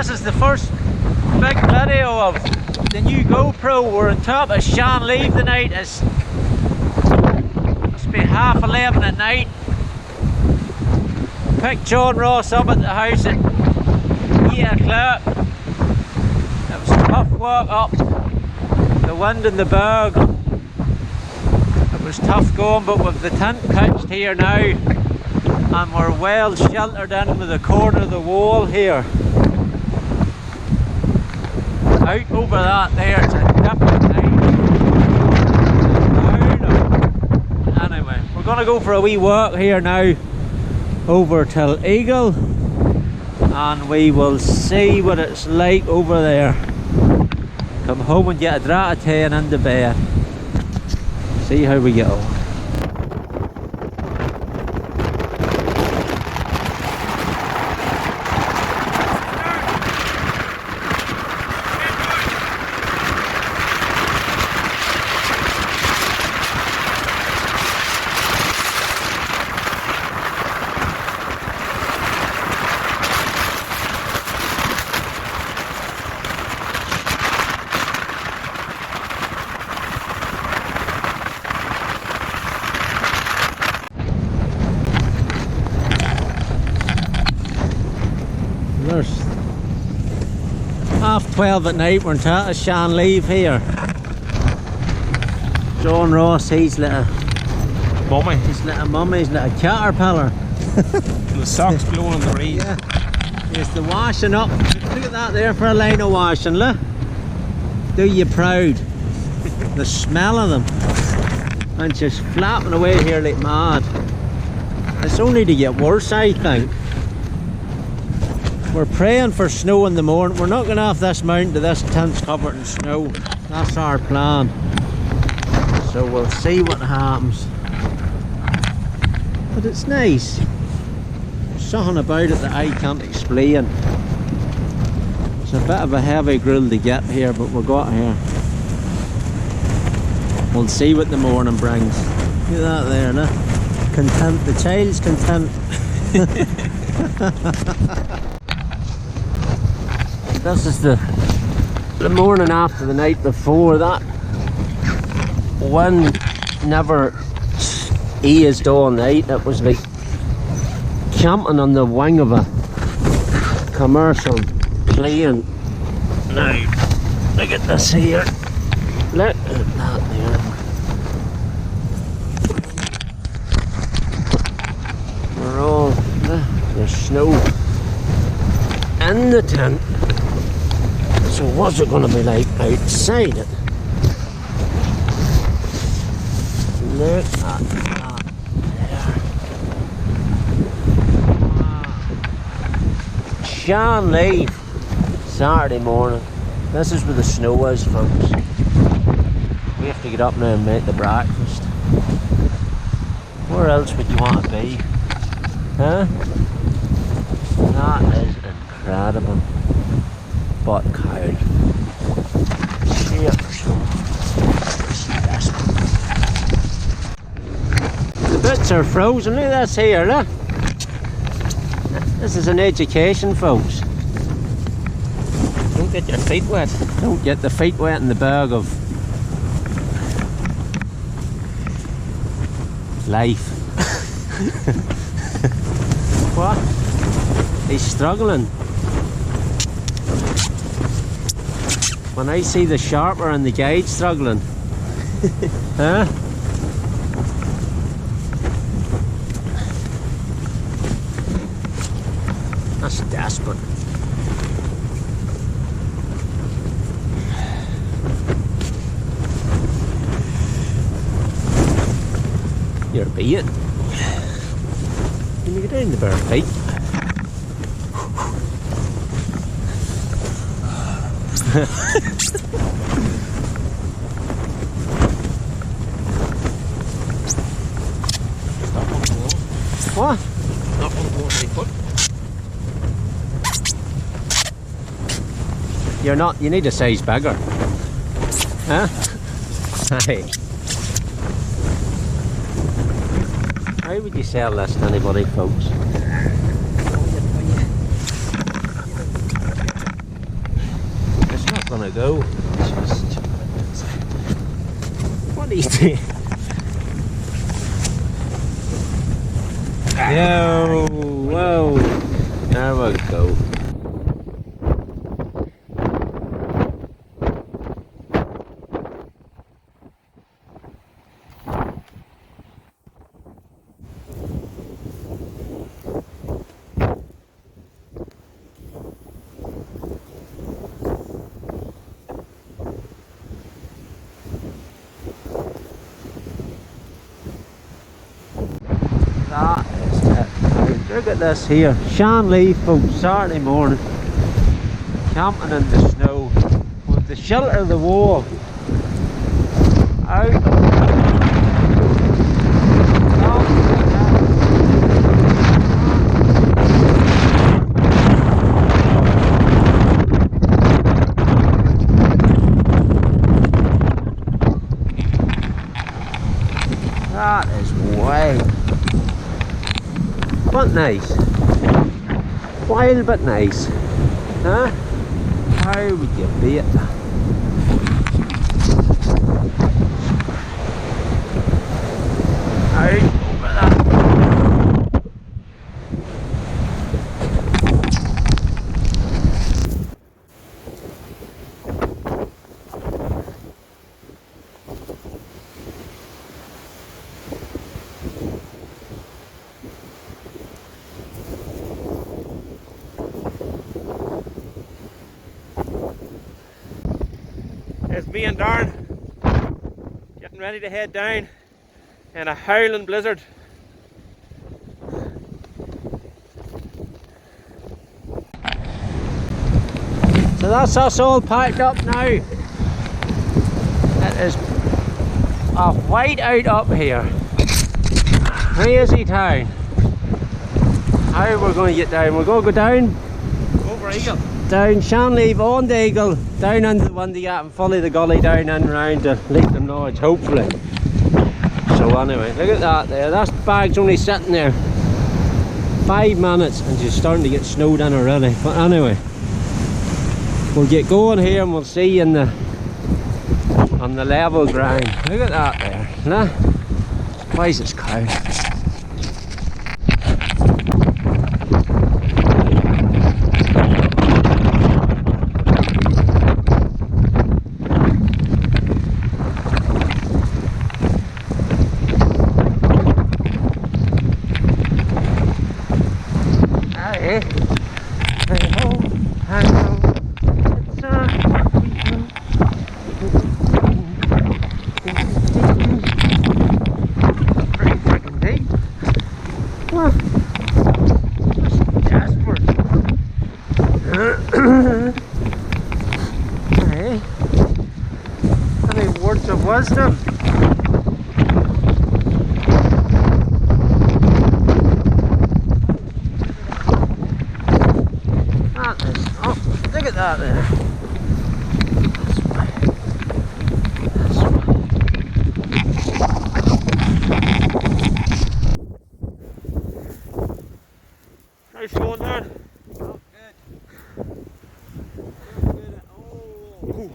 This is the first big video of the new GoPro. We're on top of Shanleave tonight. It's must be 11:30 at night. Picked JohnRoss up at the house at 8 o'clock. It was a tough walk up. The wind and the berg. It was tough going, but with the tent pitched here now, and we're well sheltered into the corner of the wall here. Out over that there, it's a different night. Anyway, we're going to go for a wee walk here now over till Eagle, and we will see what it's like over there. Come home and get a draught of tea and into bed. See how we get on. There's 12:30 at night. We're in top of Shanleave here. JohnRoss, he's lit a mummy. He's lit a mummy, he's lit a caterpillar. The socks blowing in the breeze. Yeah. There's the washing up. Look at that there for a line of washing, look. Do you proud. The smell of them. And just flapping away here like mad. It's only to get worse, I think. We're praying for snow in the morning. We're not going off this mountain to this tent's covered in snow. That's our plan. So we'll see what happens. But it's nice. There's something about it that I can't explain. It's a bit of a heavy grill to get here, but we got here. We'll see what the morning brings. Look at that there, no? Content. The child's content. This is the morning after the night before. That wind never eased all night. It was like camping on the wing of a commercial plane. Now, look at this here. Look at that there. We're all, there's snow in the tent. So what's it going to be like outside it? Look at that there. Wow. Shanleave, Saturday morning. This is where the snow is, folks. We have to get up now and make the breakfast. Where else would you want to be? Huh? That is incredible. But cold. The bits are frozen. Look at this here, look. This is an education, folks. Don't get your feet wet. Don't get the feet wet in the berg of life. What? He's struggling. When I see the sharper and the guide struggling. Huh? That's desperate. You're beat. Can you get down the bare feet? What? Not one more foot. You're not, you need a size bigger. Huh? Hey. How would you sell this to anybody, folks? gonna go. Just what are you doing? Yo, whoa, there we go. That is it. Look at this here. Shanley folks, Saturday morning, camping in the snow with the shelter of the wall. Out. That is wild. But nice. Wild but nice. Huh? How would you beat it? Out over that. It's me and Darren getting ready to head down in a howling blizzard. So that's us all packed up now. It is a white out up here. Crazy town. How we're going to get down? We're going to go down Over Eagle. down Shanley, on the Eagle, down into the Windy and follow the gully down and round to Lake Lodge, hopefully. So anyway, look at that there. That bag's only sitting there 5 minutes and she's starting to get snowed in already. But anyway, we'll get going here and we'll see you on the level ground. Look at that there. Nah? Why is this cow? Any words of wisdom? That is, oh, look at that there. How's it going, Darren? Oh, good. Ooh.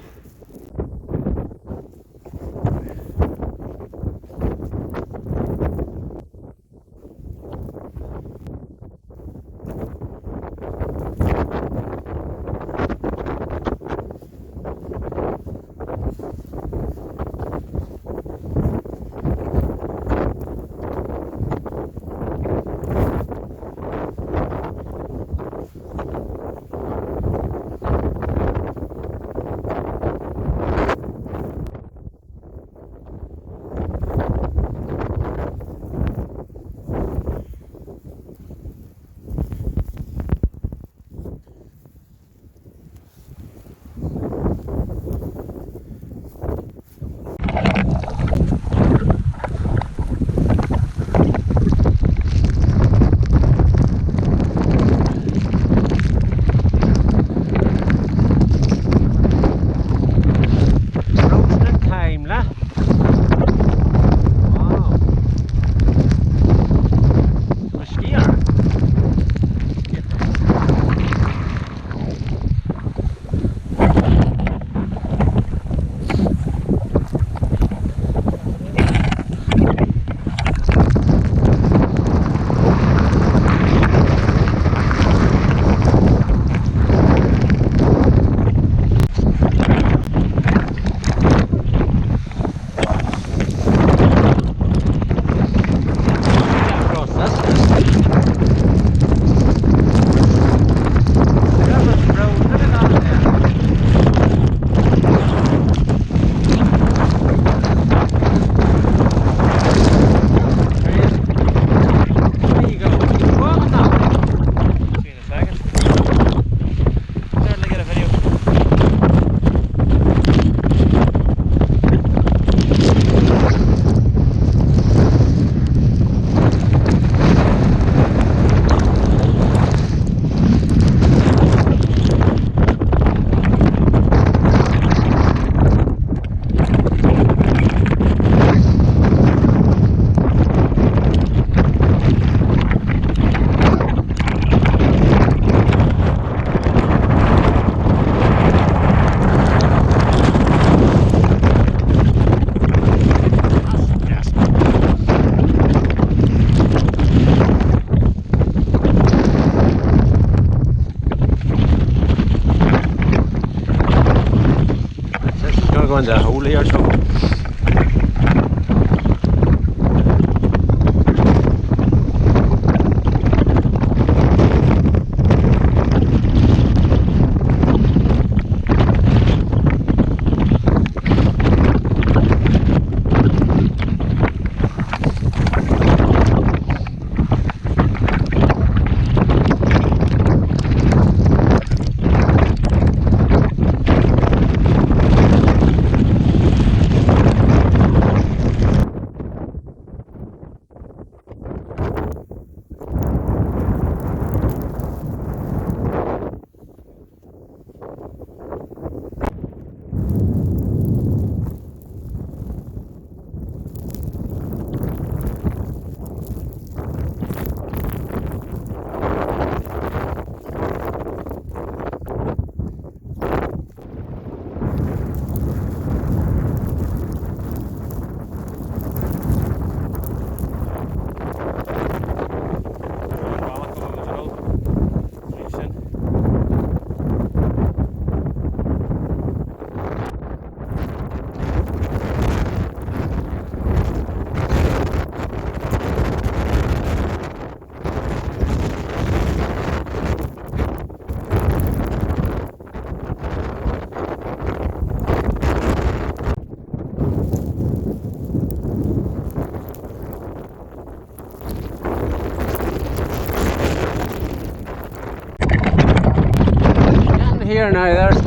in the hole here, so. Here now,